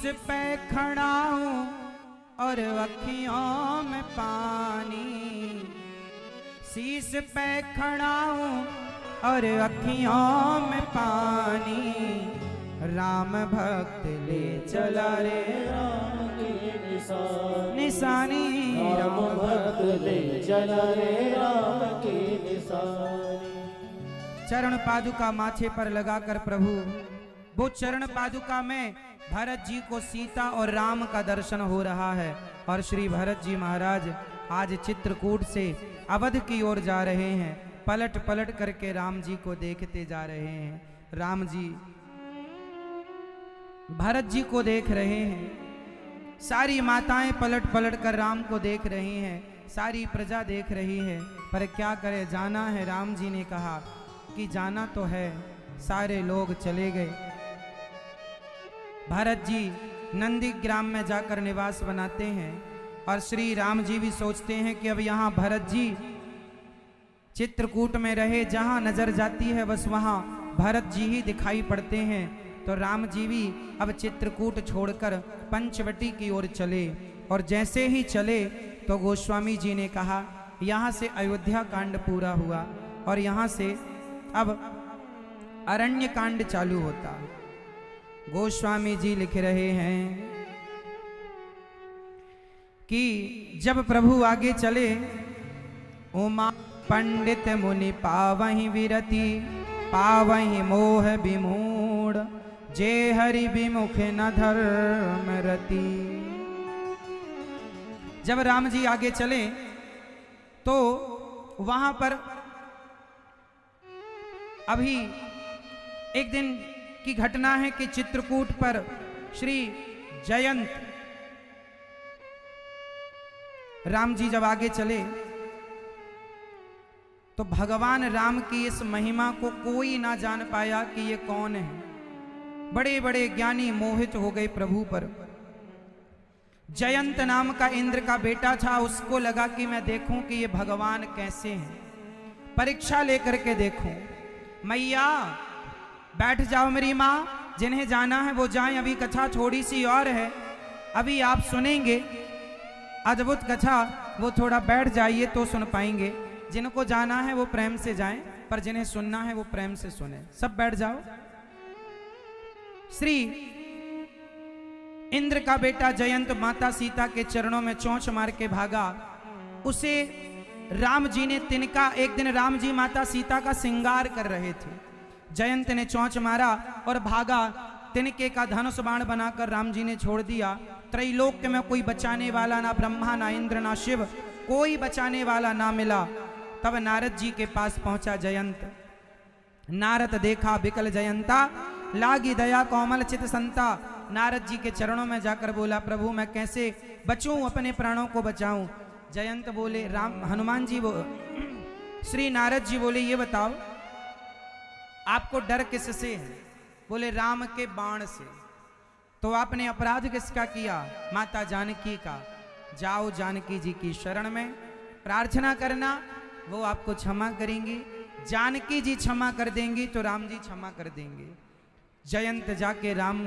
पे खड़ा हूँ और अखियों में पानी, शीश पे खड़ा हूँ और अखियों में पानी, राम भक्त ले चला रे राम की निशानी, राम भक्त ले चला रे राम की निशानी। चरण पादुका माथे पर लगाकर प्रभु वो चरण पादुका में भरत जी को सीता और राम का दर्शन हो रहा है। और श्री भरत जी महाराज आज चित्रकूट से अवध की ओर जा रहे हैं, पलट पलट करके राम जी को देखते जा रहे हैं। राम जी भरत जी को देख रहे हैं, सारी माताएं पलट पलट कर राम को देख रही हैं, सारी प्रजा देख रही है, पर क्या करे, जाना है। राम जी ने कहा कि जाना तो है। सारे लोग चले गए। भरत जी नंदीग्राम में जाकर निवास बनाते हैं और श्री राम जी भी सोचते हैं कि अब यहाँ भरत जी चित्रकूट में रहे, जहाँ नजर जाती है बस वहाँ भरत जी ही दिखाई पड़ते हैं। तो राम जी भी अब चित्रकूट छोड़कर पंचवटी की ओर चले। और जैसे ही चले तो गोस्वामी जी ने कहा यहाँ से अयोध्या कांड पूरा हुआ और यहाँ से अब अरण्य कांड चालू होता। गोस्वामी जी लिख रहे हैं कि जब प्रभु आगे चले, उमा पंडित मुनि पावहि विरति, पावहि मोह विमूढ़, जे हरि विमुख न धर्म रति। जब राम जी आगे चले तो वहां पर अभी एक दिन की घटना है कि चित्रकूट पर श्री जयंत राम जी जब आगे चले तो भगवान राम की इस महिमा को कोई ना जान पाया कि ये कौन है। बड़े बड़े ज्ञानी मोहित हो गए प्रभु पर। जयंत नाम का इंद्र का बेटा था, उसको लगा कि मैं देखूं कि ये भगवान कैसे हैं, परीक्षा लेकर के देखूं। मैया बैठ जाओ मेरी माँ, जिन्हें जाना है वो जाएं, अभी कथा थोड़ी सी और है, अभी आप सुनेंगे अद्भुत कथा, वो थोड़ा बैठ जाइए तो सुन पाएंगे। जिनको जाना है वो प्रेम से जाएं, पर जिन्हें सुनना है वो प्रेम से सुने। सब बैठ जाओ। श्री इंद्र का बेटा जयंत माता सीता के चरणों में चोंच मार के भागा। उसे राम जी ने तिनका, एक दिन राम जी माता सीता का श्रृंगार कर रहे थे, जयंत ने चोंच मारा और भागा। तिनके का धनुष बाण बनाकर राम जी ने छोड़ दिया। त्रैलोक्य में कोई बचाने वाला ना ब्रह्मा ना इंद्र ना शिव, कोई बचाने वाला ना मिला। तब नारद जी के पास पहुंचा जयंत। नारद देखा बिकल जयंता, लागी दया कोमल चित संता। नारद जी के चरणों में जाकर बोला, प्रभु मैं कैसे बचूं, अपने प्राणों को बचाऊं। जयंत बोले, राम हनुमान जी श्री नारद जी बोले, ये बताओ आपको डर किससे है? बोले राम के बाण से। तो आपने अपराध किसका किया? माता जानकी का। जाओ जानकी जी की शरण में प्रार्थना करना, वो आपको क्षमा करेंगी। जानकी जी क्षमा कर देंगी तो राम जी क्षमा कर देंगे। जयंत जाके राम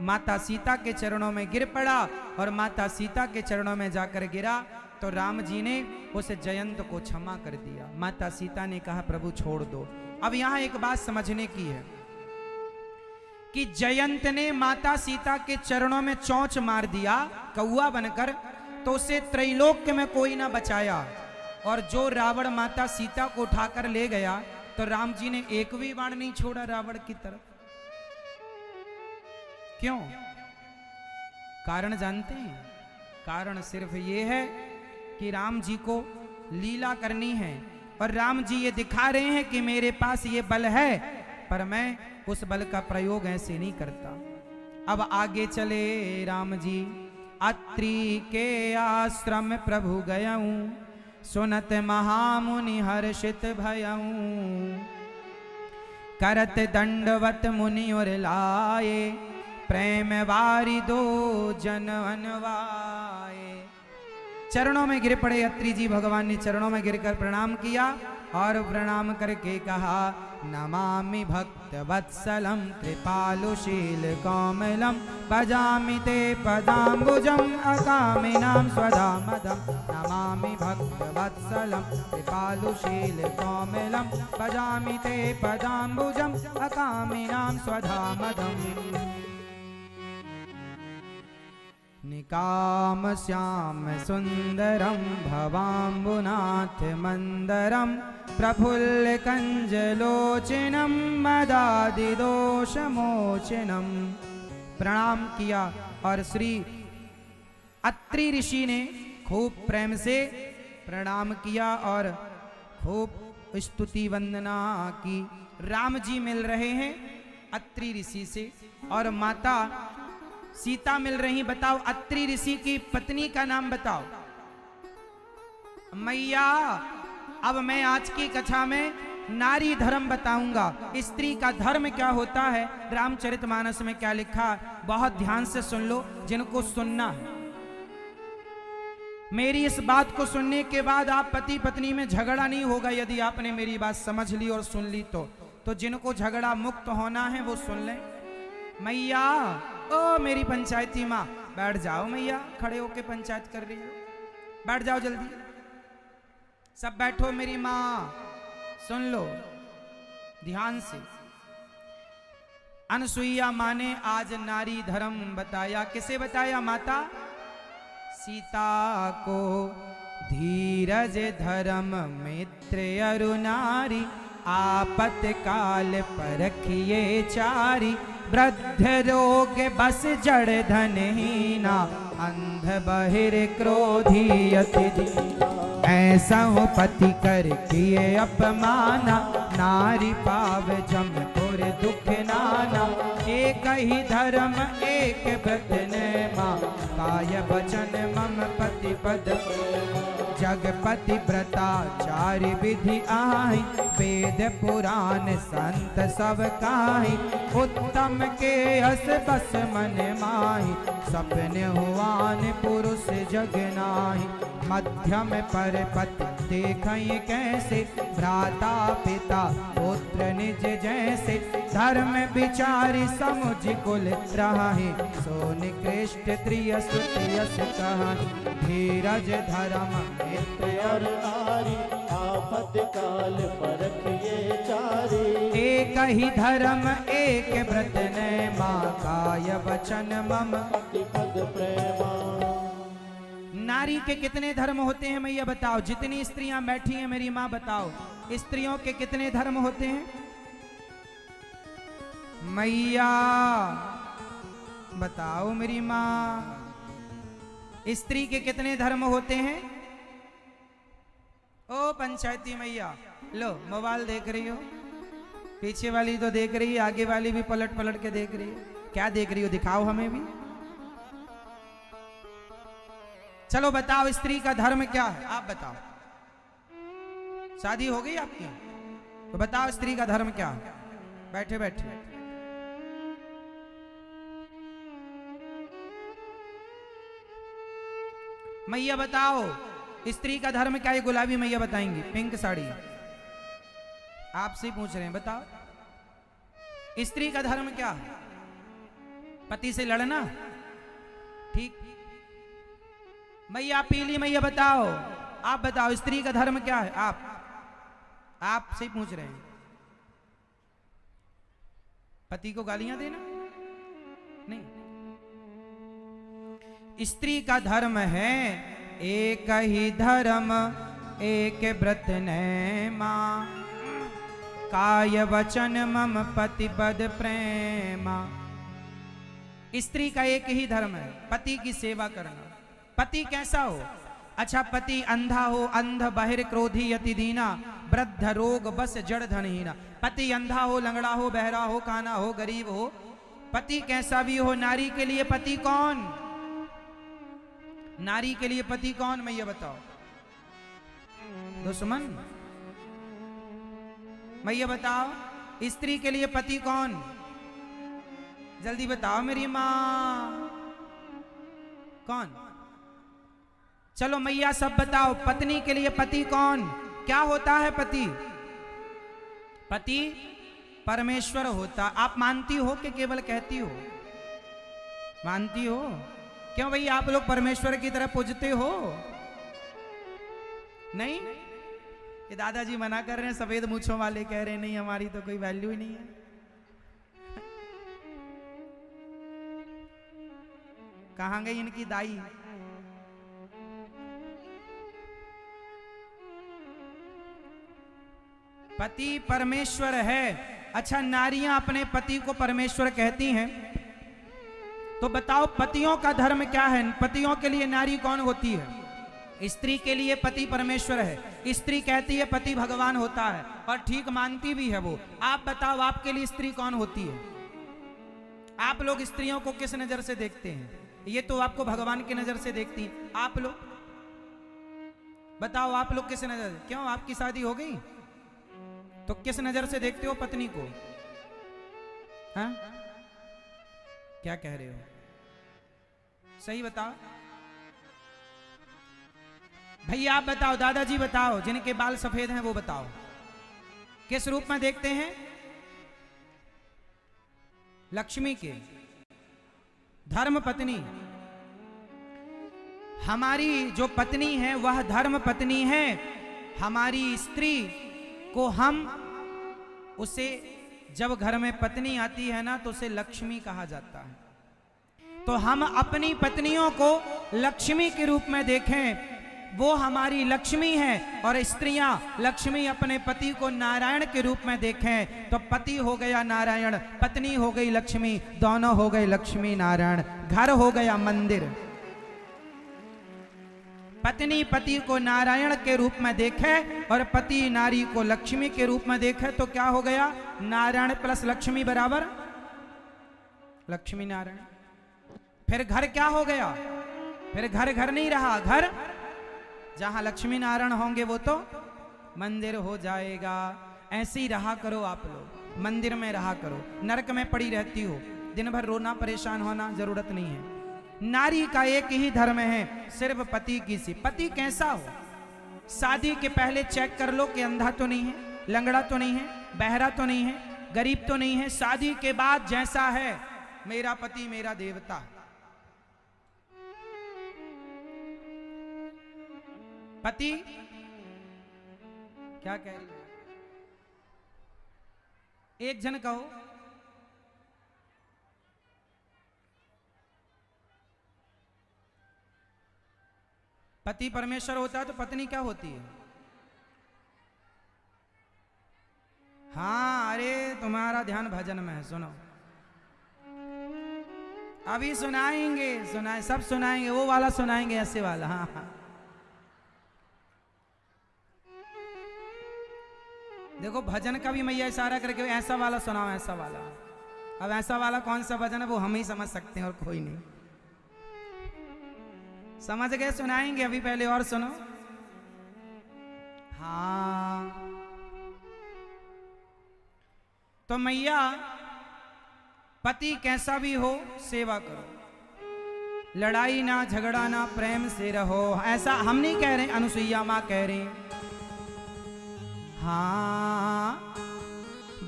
माता सीता के चरणों में गिर पड़ा और माता सीता के चरणों में जाकर गिरा तो राम जी ने उस जयंत को क्षमा कर दिया। माता सीता ने कहा प्रभु छोड़ दो। अब यहां एक बात समझने की है कि जयंत ने माता सीता के चरणों में चोंच मार दिया कौआ बनकर, तो उसे त्रैलोक्य में कोई ना बचाया। और जो रावण माता सीता को उठाकर ले गया तो राम जी ने एक भी बाण नहीं छोड़ा रावण की तरफ। क्यों? कारण जानते हैं? कारण सिर्फ ये है कि राम जी को लीला करनी है और राम जी ये दिखा रहे हैं कि मेरे पास ये बल है, पर मैं उस बल का प्रयोग ऐसे नहीं करता। अब आगे चले राम जी। अत्रि के आश्रम प्रभु गयऊं, सुनत महामुनि हर्षित भयऊं। करत दंडवत मुनि और लाए, प्रेम वारी दो जन अनवाए। चरणों में गिर पड़े अत्रि जी। भगवान ने चरणों में गिरकर प्रणाम किया और प्रणाम करके कहा नमामि भक्त वत्सलम कृपालुशील कोमलम भजामि ते पदाम्बुजम अकामिनां स्वधामदम नमामि भक्त वत्सलम कृपालुशील कोमलम भजामि ते पदाम्बुजम अकामिनां स्वधामदम निकाम श्याम सुंदरम भवाम्बुनाथ मंदरम प्रफुल्ल कंजलोचनम मदादिदोषमोचनम। प्रणाम किया और श्री अत्रि ऋषि ने खूब प्रेम से प्रणाम किया और खूब स्तुति वंदना की। राम जी मिल रहे हैं अत्रि ऋषि से और माता सीता मिल रही। बताओ अत्रि ऋषि की पत्नी का नाम बताओ। मैया अब मैं आज की कथा में नारी धर्म बताऊंगा, स्त्री का धर्म क्या होता है, रामचरितमानस में क्या लिखा, बहुत ध्यान से सुन लो जिनको सुनना है। मेरी इस बात को सुनने के बाद आप पति पत्नी में झगड़ा नहीं होगा यदि आपने मेरी बात समझ ली और सुन ली तो जिनको झगड़ा मुक्त होना है वो सुन लें। मैया ओ मेरी पंचायती माँ, बैठ जाओ मैया, खड़े होके पंचायत कर रही हो, बैठ जाओ जल्दी, सब बैठो। मेरी माँ सुन लो ध्यान से। अनसुईया माँ ने आज नारी धर्म बताया। किसे बताया? माता सीता को। धीरज धर्म मित्र अरु नारी आपत काल परखिए चारी। वृद्ध रोग बस जड़ धनहीना अंध बहिर क्रोधी अति दीना। ऐसा हो पति कर किए अपमाना नारी पाव जमपुर दुख नाना। एक ही धर्म एक व्रत नेमा काय वचन मम पति पद। जगपति व्रताचार्य विधि आहि वेद पुराण संत सब काहि। उत्तम के हस बस मन माहि सपने हुआन पुरुष जग नाही। मध्यम पर पति देखई कैसे भ्राता पिता पुत्र निज जैसे। धर्म विचारी समुझ कुल राहि सो निकृष्ट त्रियस कहा। धीरज धर्म मित्र और नारी आपत काल परखिए चारी। एक ही धर्म एक व्रत नेमा काय वचन मम पति पद प्रेमा। नारी के कितने धर्म होते हैं मैया बताओ? जितनी स्त्रियां बैठी हैं मेरी माँ बताओ, स्त्रियों के कितने धर्म होते हैं मैया बताओ? मेरी माँ स्त्री के कितने धर्म होते हैं? ओ पंचायती मैया लो मोबाइल देख रही हो, पीछे वाली तो देख रही है, आगे वाली भी पलट पलट के देख रही है। क्या देख रही हो दिखाओ हमें भी। चलो बताओ स्त्री का धर्म क्या है? आप बताओ। शादी हो गई आपकी तो बताओ स्त्री का धर्म क्या है? बैठे बैठे मैया बताओ स्त्री का धर्म क्या है? गुलाबी मैया बताएंगी, पिंक साड़ी आपसे पूछ रहे हैं, बताओ स्त्री का धर्म क्या है? पति से लड़ना, ठीक। मैया पीली मैया बताओ, आप बताओ स्त्री का धर्म क्या है? आपसे पूछ रहे हैं। पति को गालियां देना नहीं। स्त्री का धर्म है एक ही धर्म एक व्रत नेमा काय वचन मम पति पद प्रेमा। स्त्री का एक ही धर्म है पति की सेवा करना। पति कैसा हो? अच्छा पति अंधा हो, अंध बहिर क्रोधी अति दीना। वृद्ध रोग बस जड़ धनहीना। पति अंधा हो, लंगड़ा हो, बहरा हो, काना हो, गरीब हो, पति कैसा भी हो, नारी के लिए पति कौन? नारी के लिए पति कौन? मैं ये बताओ। दुश्मन? मैं ये बताओ स्त्री के लिए पति कौन? जल्दी बताओ मेरी मां, कौन? चलो मैया सब बताओ, पत्नी के लिए पति कौन? क्या होता है पति? पति परमेश्वर होता। आप मानती हो कि केवल कहती हो? मानती हो? क्यों भाई, आप लोग परमेश्वर की तरह पूजते हो? नहीं? ये दादाजी मना कर रहे हैं, सफेद मूछों वाले कह रहे हैं नहीं, हमारी तो कोई वैल्यू ही नहीं है। कहां गई इनकी दाई? पति परमेश्वर है। अच्छा, नारियां अपने पति को परमेश्वर कहती हैं, तो बताओ पतियों का धर्म क्या है? पतियों के लिए नारी कौन होती है? स्त्री के लिए पति परमेश्वर है। स्त्री कहती है पति भगवान होता है, और ठीक मानती भी है वो। आप बताओ आपके लिए स्त्री कौन होती है? आप लोग स्त्रियों को किस नजर से देखते हैं? ये तो आपको भगवान की नजर से देखती हैं। आप लोग बताओ, आप लोग किस नजर? क्यों, आपकी शादी हो गई तो किस नजर से देखते हो पत्नी को? हाँ, क्या कह रहे हो? सही बताओ भैया, आप बताओ, दादाजी बताओ, जिनके बाल सफेद हैं वो बताओ, किस रूप में देखते हैं? लक्ष्मी के, धर्म पत्नी। हमारी जो पत्नी है वह धर्म पत्नी है। हमारी स्त्री को हम उसे, जब घर में पत्नी आती है ना, तो उसे लक्ष्मी कहा जाता है। तो हम अपनी पत्नियों को लक्ष्मी के रूप में देखें, वो हमारी लक्ष्मी है। और स्त्रियां लक्ष्मी अपने पति को नारायण के रूप में देखें, तो पति हो गया नारायण, पत्नी हो गई लक्ष्मी, दोनों हो गए लक्ष्मी नारायण। घर हो गया मंदिर। पत्नी पति को नारायण के रूप में देखे और पति नारी को लक्ष्मी के रूप में देखे, तो क्या हो गया? नारायण प्लस लक्ष्मी बराबर लक्ष्मी नारायण। फिर घर क्या हो गया? फिर घर घर नहीं रहा। घर जहां लक्ष्मी नारायण होंगे वो तो मंदिर हो जाएगा। ऐसे ही रहा करो आप लोग, मंदिर में रहा करो। नरक में पड़ी रहती हो, दिन भर रोना परेशान होना जरूरत नहीं है। नारी का एक ही धर्म है, सिर्फ पति की सी। पति कैसा हो, शादी के पहले चेक कर लो कि अंधा तो नहीं है, लंगड़ा तो नहीं है, बहरा तो नहीं है, गरीब तो नहीं है। शादी के बाद जैसा है, मेरा पति मेरा देवता। पति क्या कह रही है? एक जन कहो। पति परमेश्वर होता है तो पत्नी क्या होती है? हाँ, अरे तुम्हारा ध्यान भजन में है, सुनो। अभी सुनाएंगे, सब सुनाएंगे, वो वाला सुनाएंगे, ऐसे वाला। हाँ हाँ, देखो भजन का भी मैया इशारा करके ऐसा वाला सुनाओ, ऐसा वाला। अब ऐसा वाला कौन सा भजन है वो हम ही समझ सकते हैं और कोई नहीं। समझ गए? सुनाएंगे अभी, पहले और सुनो। हाँ, तो मैया पति कैसा भी हो सेवा करो, लड़ाई ना झगड़ा ना, प्रेम से रहो। ऐसा हम नहीं कह रहे, अनुसुईया माँ कह रहे हैं। हाँ,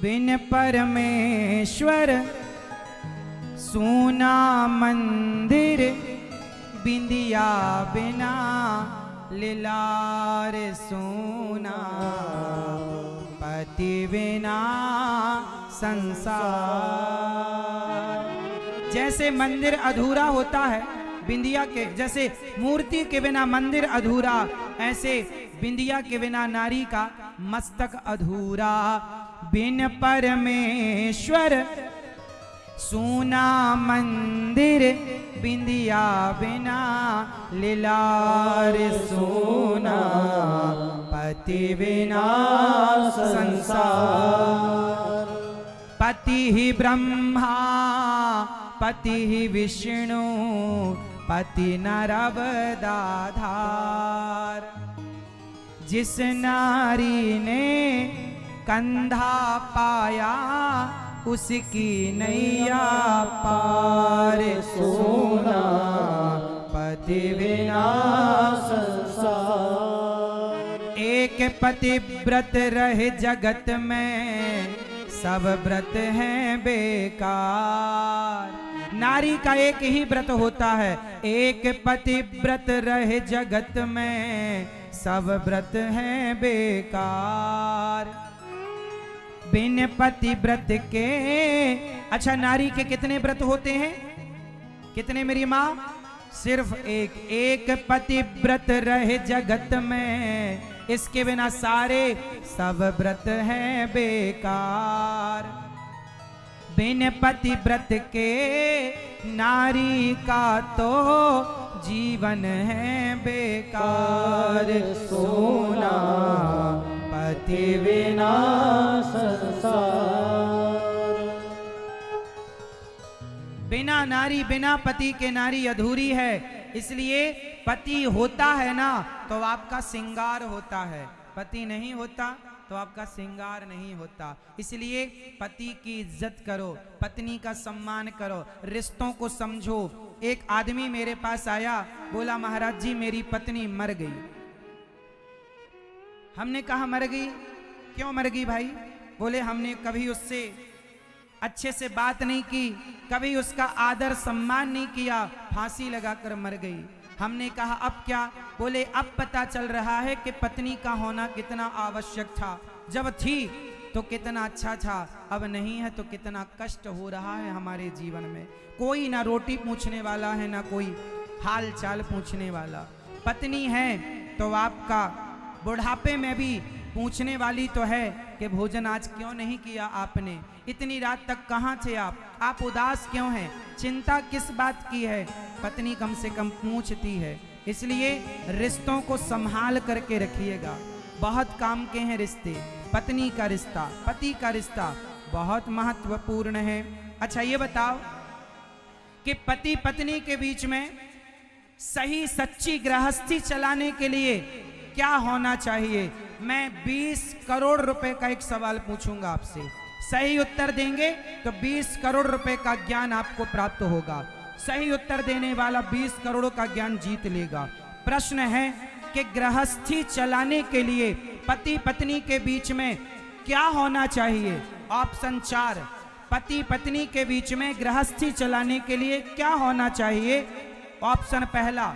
बिन परमेश्वर सूना मंदिर, बिंदिया बिना लीलार सूना, पति बिना संसार। जैसे मंदिर अधूरा होता है बिंदिया के, जैसे मूर्ति के बिना मंदिर अधूरा, ऐसे बिंदिया के बिना नारी का मस्तक अधूरा। बिन परमेश्वर सूना मंदिर, बिंदिया बिना लीलार सूना, पति बिना संसार। पति ही ब्रह्मा, पति ही विष्णु, पति नरवदाधार। जिस नारी ने कंधा पाया, उसकी नैया पार सोना, पति बिना संसार। एक एक पतिव्रत रहे जगत में, सब व्रत हैं बेकार। नारी का एक ही व्रत होता है, एक पतिव्रत रहे जगत में, सब व्रत हैं बेकार। बिन पतिव्रत के, अच्छा नारी के कितने व्रत होते हैं? कितने मेरी माँ? सिर्फ एक। एक पतिव्रत रहे जगत में, इसके बिना सारे सब व्रत हैं बेकार। बिन पतिव्रत के नारी का तो जीवन है बेकार। सोना पति बिना संसार। बिना नारी, बिना पति के नारी अधूरी है। इसलिए पति होता है ना तो आपका श्रृंगार होता है, पति नहीं होता तो आपका श्रृंगार नहीं होता। इसलिए पति की इज्जत करो, पत्नी का सम्मान करो, रिश्तों को समझो। एक आदमी मेरे पास आया, बोला महाराज जी मेरी पत्नी मर गई। हमने कहा मर गई? क्यों मर गई भाई? बोले हमने कभी उससे अच्छे से बात नहीं की, कभी उसका आदर सम्मान नहीं किया, फांसी लगाकर मर गई। हमने कहा अब क्या? बोले अब पता चल रहा है कि पत्नी का होना कितना आवश्यक था। जब थी तो कितना अच्छा था, अब नहीं है तो कितना कष्ट हो रहा है हमारे जीवन में। कोई ना रोटी पूछने वाला है, ना कोई हाल चाल पूछने वाला। पत्नी है तो आपका बुढ़ापे में भी पूछने वाली तो है कि भोजन आज क्यों नहीं किया आपने, इतनी रात तक कहाँ थे आप उदास क्यों हैं, चिंता किस बात की है, पत्नी कम से कम पूछती है। इसलिए रिश्तों को संभाल करके रखिएगा। बहुत काम के हैं रिश्ते। पत्नी का रिश्ता, पति का रिश्ता बहुत महत्वपूर्ण है। अच्छा ये बताओ कि पति पत्नी के बीच में सही सच्ची गृहस्थी चलाने के लिए क्या होना चाहिए? मैं 20 करोड़ रुपए का एक सवाल पूछूंगा आपसे, सही उत्तर देंगे तो 20 करोड़ रुपए का ज्ञान आपको प्राप्त होगा। सही उत्तर देने वाला 20 करोड़ का ज्ञान जीत लेगा। प्रश्न है कि गृहस्थी चलाने के लिए पति पत्नी के बीच में क्या होना चाहिए? ऑप्शन 4, पति पत्नी के बीच में गृहस्थी चलाने के लिए क्या होना चाहिए? ऑप्शन पहला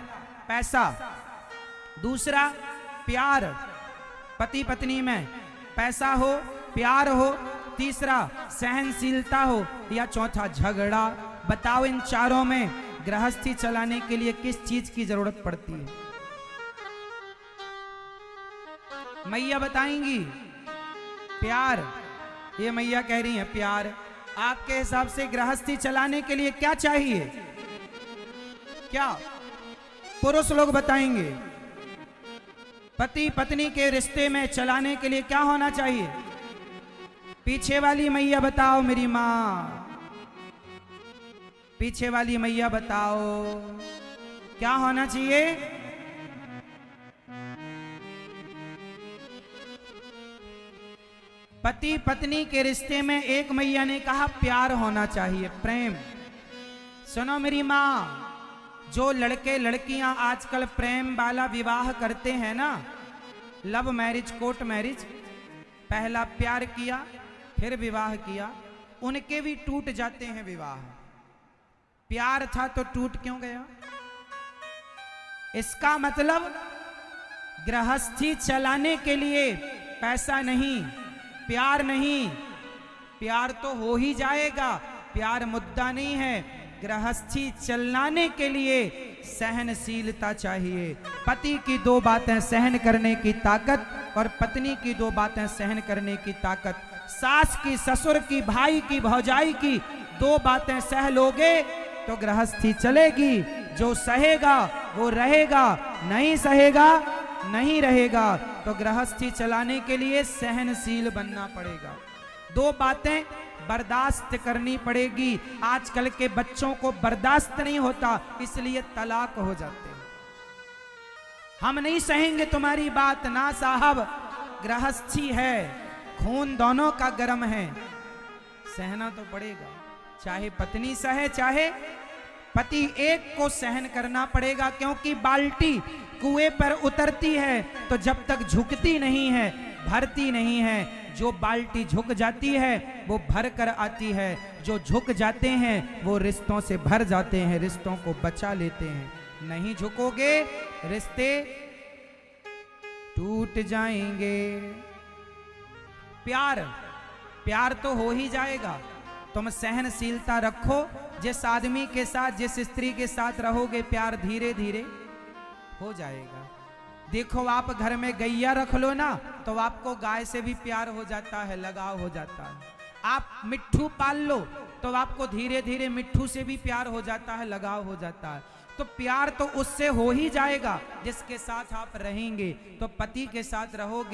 पैसा, दूसरा प्यार, पति पत्नी में पैसा हो, प्यार हो, तीसरा सहनशीलता हो, या चौथा झगड़ा। बताओ इन चारों में गृहस्थी चलाने के लिए किस चीज की जरूरत पड़ती है? मैया बताएंगी प्यार, ये मैया कह रही है प्यार। आपके हिसाब से गृहस्थी चलाने के लिए क्या चाहिए? क्या पुरुष लोग बताएंगे? पति पत्नी के रिश्ते में चलाने के लिए क्या होना चाहिए? पीछे वाली मैया बताओ मेरी माँ, पीछे वाली मैया बताओ क्या होना चाहिए? पति पत्नी के रिश्ते में एक मैया ने कहा प्यार होना चाहिए, प्रेम। सुनो मेरी माँ, जो लड़के लड़कियां आजकल प्रेम वाला विवाह करते हैं ना, लव मैरिज कोर्ट मैरिज, पहला प्यार किया फिर विवाह किया, उनके भी टूट जाते हैं विवाह। प्यार था तो टूट क्यों गया? इसका मतलब गृहस्थी चलाने के लिए पैसा नहीं, प्यार नहीं, प्यार तो हो ही जाएगा, प्यार मुद्दा नहीं है। गृहस्थी चलाने के लिए सहनशीलता चाहिए। पति की 2 बातें सहन करने की ताकत और पत्नी की 2 बातें सहन करने की ताकत। सास की, ससुर की, भाई की, भौजाई की 2 बातें सह लोगे तो गृहस्थी चलेगी। जो सहेगा वो रहेगा, नहीं सहेगा नहीं रहेगा। तो गृहस्थी चलाने के लिए सहनशील बनना पड़ेगा। 2 बातें बर्दाश्त करनी पड़ेगी। आजकल के बच्चों को बर्दाश्त नहीं होता, इसलिए तलाक हो जाते हैं। हम नहीं सहेंगे तुम्हारी बात, ना साहब, गृहस्थी है, खून दोनों का गर्म है, सहना तो पड़ेगा। चाहे पत्नी सहे चाहे पति, एक को सहन करना पड़ेगा। क्योंकि बाल्टी कुएं पर उतरती है तो जब तक झुकती नहीं है, भरती नहीं है। जो बाल्टी झुक जाती है वो भर कर आती है, जो झुक जाते हैं वो रिश्तों से भर जाते हैं, रिश्तों को बचा लेते हैं। नहीं झुकोगे रिश्ते टूट जाएंगे। प्यार तो हो ही जाएगा। तुम सहनशीलता रखो, जिस आदमी के साथ, जिस स्त्री के साथ रहोगे, प्यार धीरे धीरे हो जाएगा। देखो आप घर में गैया रख लो ना तो आपको गाय से भी प्यार हो जाता है, लगाव हो जाता है। आप मिट्ठू पाल लो तो आपको धीरे धीरे मिट्ठू से भी प्यार हो जाता है, लगाव हो जाता है। तो प्यार तो उससे हो ही जाएगा जिसके साथ आप रहेंगे। तो पति के साथ रहोगे